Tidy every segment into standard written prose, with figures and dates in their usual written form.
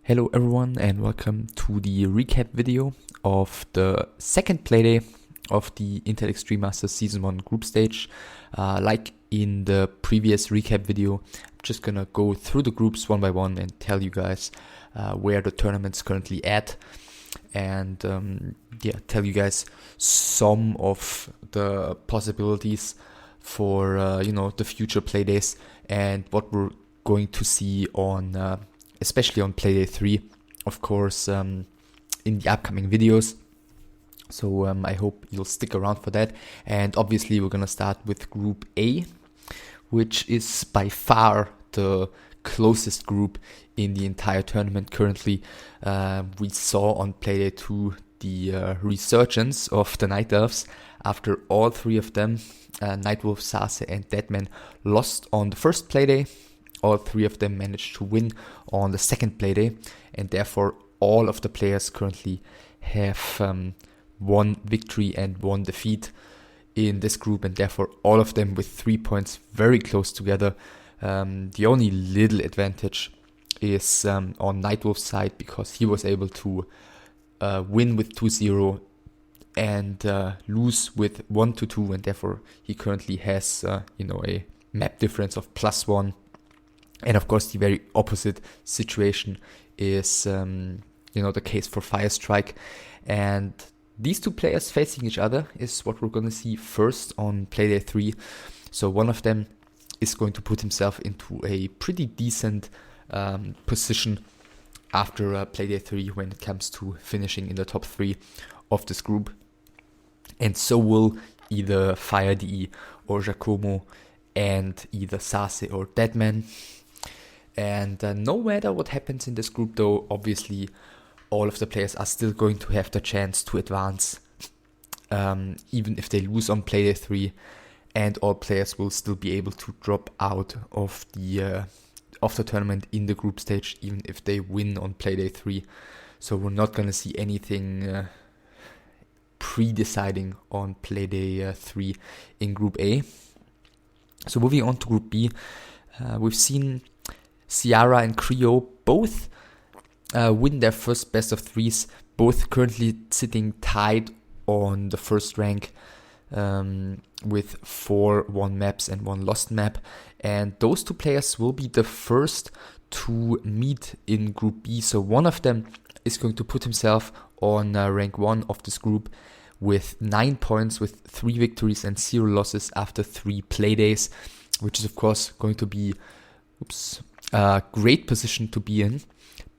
Hello everyone and welcome to the recap video of the second playday of the Intel Extreme Masters Season 1 group stage. Like in the previous recap video, I'm just gonna go through the groups one by one and tell you guys where the tournament's currently at, and tell you guys some of the possibilities for the future playdays and what we're going to see on especially on Playday 3, of course, in the upcoming videos. So I hope you'll stick around for that. And obviously we're going to start with Group A, which is by far the closest group in the entire tournament currently. We saw on Playday 2 the resurgence of the Night Elves after all three of them, Nightwolf, Sase and Deadman, lost on the first Playday. All three of them managed to win on the second playday, and therefore all of the players currently have one victory and one defeat in this group, and therefore all of them with 3 points very close together. The only little advantage is on Nightwolf's side, because he was able to win with 2-0 and lose with 1-2, and therefore he currently has a map difference of +1. And of course, the very opposite situation is, the case for Firestrike. And these two players facing each other is what we're going to see first on Playday 3. So one of them is going to put himself into a pretty decent position after Playday 3 when it comes to finishing in the top 3 of this group. And so will either FireDE or Giacomo and either Sase or Deadman. And no matter what happens in this group, though, obviously all of the players are still going to have the chance to advance, even if they lose on Playday 3, and all players will still be able to drop out of the tournament in the group stage, even if they win on Playday 3. So we're not going to see anything pre-deciding on Playday 3 in Group A. So moving on to Group B, we've seen Ciara and Creo both win their first best of threes, both currently sitting tied on the first rank with 4 won maps and 1 lost map. And those two players will be the first to meet in Group B. So one of them is going to put himself on rank 1 of this group with 9 points, with 3 victories and 0 losses after 3 playdays, which is of course going to be a great position to be in.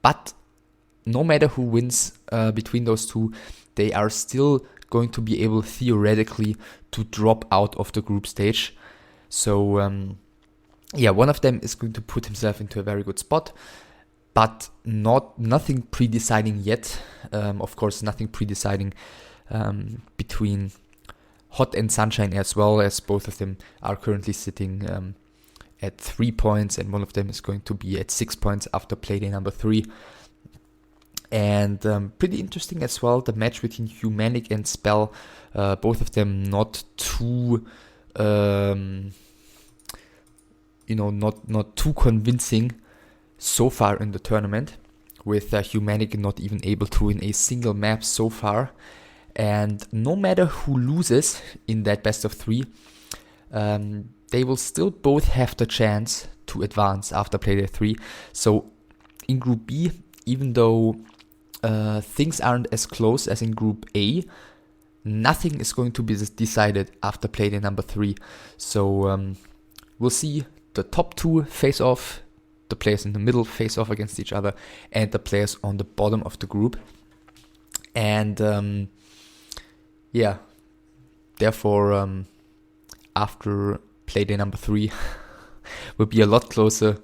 But no matter who wins between those two, they are still going to be able theoretically to drop out of the group stage. So one of them is going to put himself into a very good spot, but nothing pre-deciding yet. Of course, nothing pre-deciding between Hot and Sunshine, as well, as both of them are currently sitting at 3 points, and one of them is going to be at 6 points after playday number 3. And pretty interesting as well, the match between Humanic and Spell. Both of them not too, not too convincing so far in the tournament, with Humanic not even able to win a single map so far. And no matter who loses in that best of 3, they will still both have the chance to advance after Playday 3. So in Group B, even though things aren't as close as in Group A, nothing is going to be decided after Playday number 3. So we'll see the top 2 face off, the players in the middle face off against each other, and the players on the bottom of the group. And therefore after Playday number 3 will be a lot closer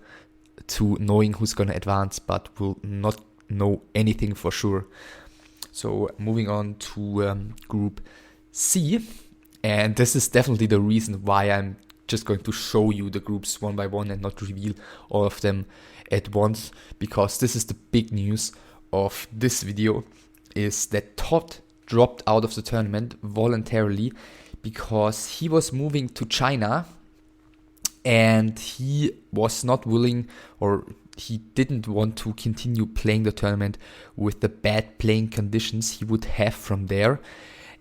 to knowing who's going to advance, but will not know anything for sure. So moving on to Group C, and this is definitely the reason why I'm just going to show you the groups one by one and not reveal all of them at once, because this is the big news of this video, is that Todd dropped out of the tournament voluntarily because he was moving to China and he was not willing, or he didn't want to continue playing the tournament with the bad playing conditions he would have from there.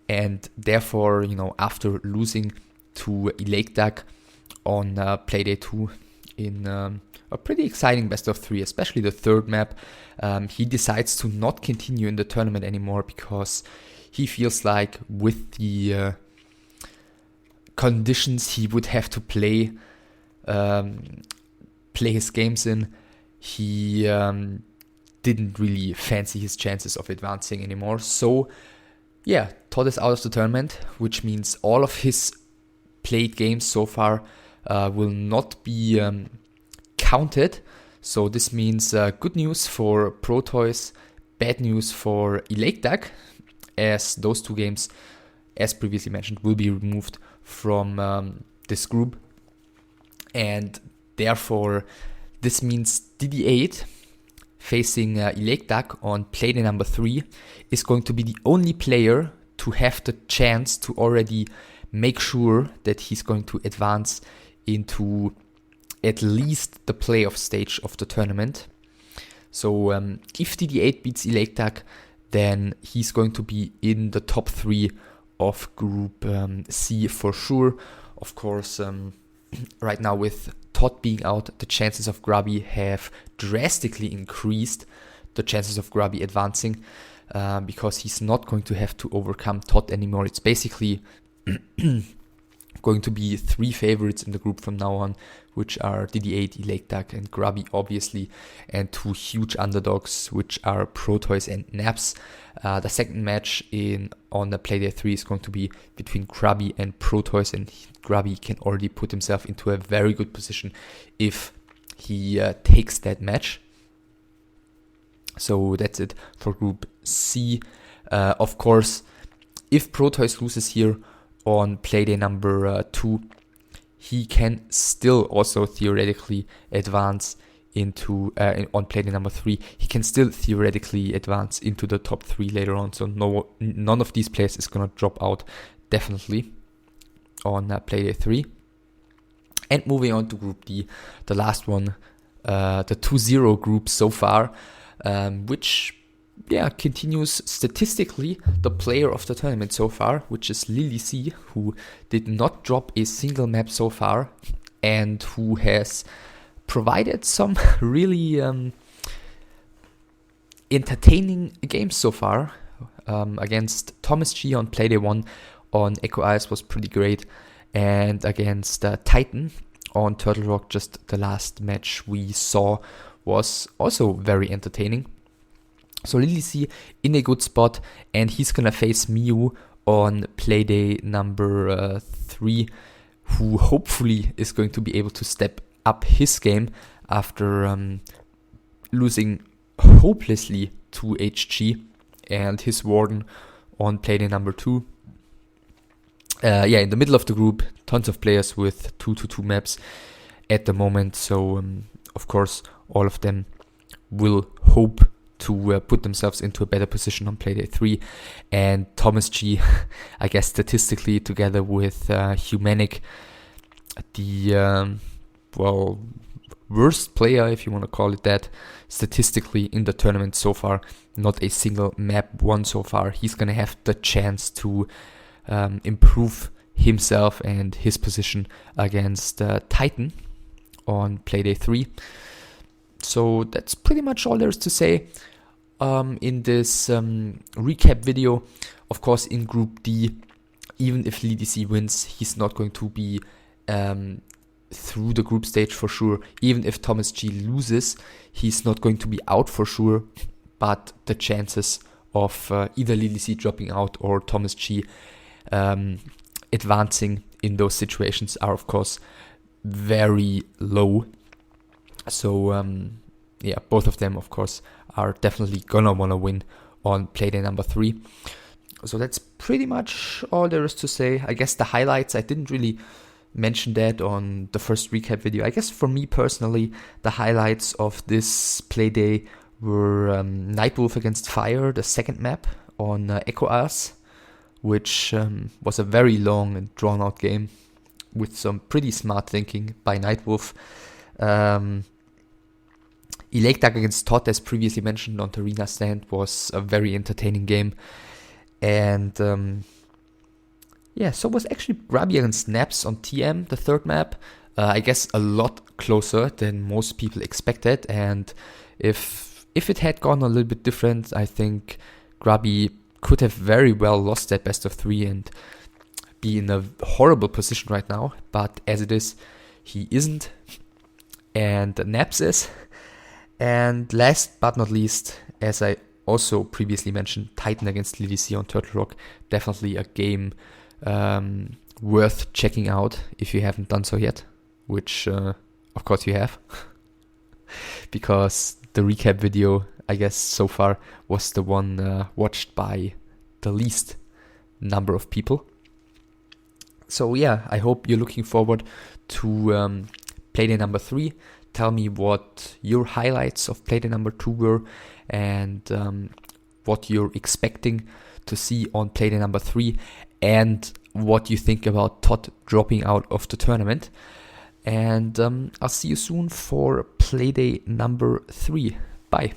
And therefore, after losing to Ilekdak on Playday 2 in a pretty exciting best of 3, especially the third map, he decides to not continue in the tournament anymore because he feels like with the conditions he would have to play his games in, he didn't really fancy his chances of advancing anymore. So yeah, Todd is out of the tournament, which means all of his played games so far will not be counted. So this means good news for Proteus, bad news for Ilekdak, as those two games, as previously mentioned, will be removed from this group. And therefore, this means DD8 facing Ilekdak on Playday number 3 is going to be the only player to have the chance to already make sure that he's going to advance into at least the playoff stage of the tournament. So if DD8 beats Ilekdak, then he's going to be in the top 3 of Group C for sure. Of course, right now with Todd being out, the chances of Grubby have drastically increased, the chances of Grubby advancing, because he's not going to have to overcome Todd anymore. It's basically going to be 3 favorites in the group from now on, which are DD8, Ilekdak, and Grubby, obviously, and 2 huge underdogs, which are Proteus and Naps. The second match on the Playday 3 is going to be between Grubby and Proteus, and Grubby can already put himself into a very good position if he takes that match. So that's it for Group C. Of course, if Proteus loses here on Playday number 2, he can still also theoretically advance into, on Playday number 3, he can still theoretically advance into the top 3 later on. So none of these players is going to drop out, definitely, on Playday 3. And moving on to Group D, the last one, the 2-0 group so far, which continues statistically the player of the tournament so far, which is Lily C, who did not drop a single map so far and who has provided some really entertaining games so far. Against Thomas G on Playday 1 on Echo Isles was pretty great, and against Titan on Turtle Rock, just the last match we saw, was also very entertaining. So Lily C in a good spot, and he's gonna face Miu on Playday number 3, who hopefully is going to be able to step up his game after losing hopelessly to HG and his Warden on Playday number 2. In the middle of the group, tons of players with 2-2 maps at the moment. So of course, all of them will hope to put themselves into a better position on Playday 3. And Thomas G, I guess statistically, together with Humanic, the worst player, if you want to call it that, statistically in the tournament so far. Not a single map won so far. He's going to have the chance to improve himself and his position against Titan on Playday 3. So that's pretty much all there is to say in this recap video. Of course, in Group D, even if LDC wins, he's not going to be through the group stage for sure. Even if Thomas G loses, he's not going to be out for sure. But the chances of either LDC dropping out or Thomas G advancing in those situations are, of course, very low. So both of them, of course, are definitely gonna want to win on Playday number 3. So that's pretty much all there is to say. I guess the highlights, I didn't really mention that on the first recap video. I guess for me personally, the highlights of this Playday were Nightwolf against Fire, the second map on Echo Isles, which was a very long and drawn out game with some pretty smart thinking by Nightwolf. Electag against Todd, as previously mentioned on the arena stand, was a very entertaining game. And yeah, so was actually Grubby against Naps on TM, the third map. I guess a lot closer than most people expected. And if it had gone a little bit different, I think Grubby could have very well lost that best of 3 and be in a horrible position right now. But as it is, he isn't. And Naps is. And last but not least, as I also previously mentioned, Titan against LDC on Turtle Rock. Definitely a game worth checking out if you haven't done so yet, which of course you have. Because the recap video, I guess so far, was the one watched by the least number of people. So yeah, I hope you're looking forward to Playday number 3. Tell me what your highlights of Playday number 2 were, and what you're expecting to see on Playday number 3, and what you think about Todd dropping out of the tournament. And I'll see you soon for Playday number 3. Bye.